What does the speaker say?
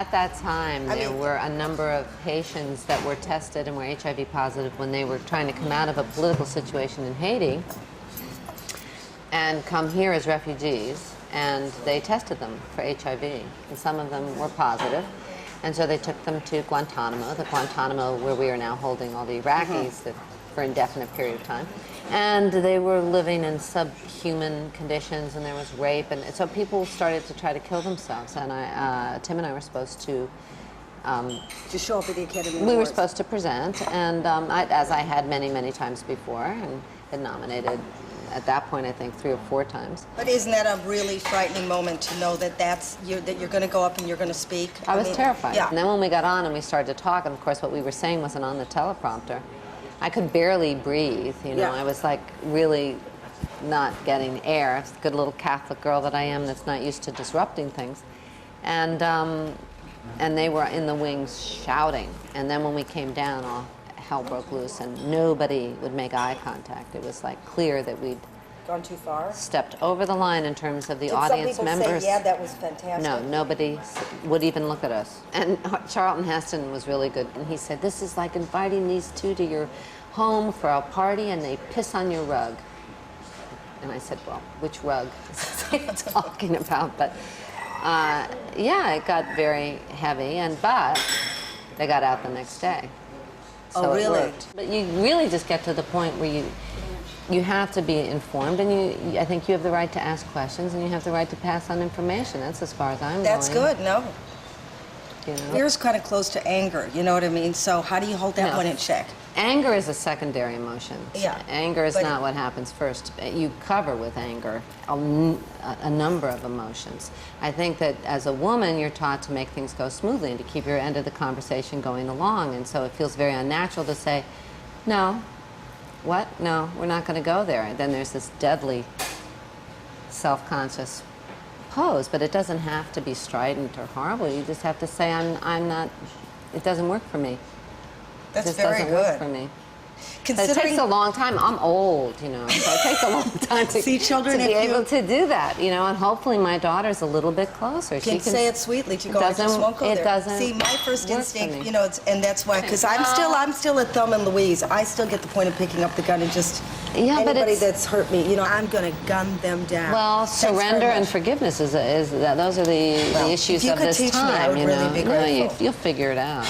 At that time, there were a number of Haitians that were tested and were HIV positive when they were trying to come out of a political situation in Haiti and come here as refugees, and they tested them for HIV, and some of them were positive, and so they took them to Guantanamo, the Guantanamo where we are now holding all the Iraqis for indefinite period of time, and they were living in subhuman conditions, and there was rape, and so people started to try to kill themselves, and Tim and I were supposed to show up at the Academy We were Awards. supposed to present, and as I had many, many times before, and been nominated at that point, I think 3 or 4 times. But isn't that a really frightening moment to know that that you're going to go up and you're going to speak? I was terrified. Yeah. And then when we got on and we started to talk, and of course what we were saying wasn't on the teleprompter, I could barely breathe, you know. Yeah. I was like really not getting air. It's a good little Catholic girl that I am that's not used to disrupting things. And they were in the wings shouting. And then when we came down, all hell broke loose, and nobody would make eye contact. It was like clear that we'd Gone too far? stepped over the line in terms of the Did audience some people members. say, yeah, that was fantastic? No, nobody would even look at us. And Charlton Heston was really good, and he said, this is like inviting these two to your home for a party and they piss on your rug. And I said, well, which rug is he talking about? But yeah, it got very heavy, but they got out the next day. So Oh, really? It worked. But you really just get to the point where you have to be informed, and I think you have the right to ask questions, and you have the right to pass on information. That's as far as I'm going. That's good, no. You know? Fear's kind of close to anger, you know what I mean? So how do you hold that one in check? Anger is a secondary emotion. Yeah. Anger is not what happens first. You cover with anger a number of emotions. I think that as a woman, you're taught to make things go smoothly and to keep your end of the conversation going along, and so it feels very unnatural to say, no, what? No, we're not going to go there. And then there's this deadly self-conscious pose, but it doesn't have to be strident or horrible. You just have to say, I'm not, it doesn't work for me. That's It just very doesn't good. work for me. It takes a long time. I'm old, you know, so it takes a long time to, See, children, to be if you- able to do that, you know, and hopefully my daughter's a little bit closer. Can say it sweetly to go, I just won't go it there. doesn't See, my first work for instinct, me. you know, and that's why, because I'm still at Thelma and Louise. I still get the point of picking up the gun and just, Yeah, but anybody it's- that's hurt me, you know, I'm going to gun them down. Well, Thanks very surrender and much. forgiveness those are the Well, issues if you of could this teach me, time. I would you really know, be No, grateful. you'll figure it out.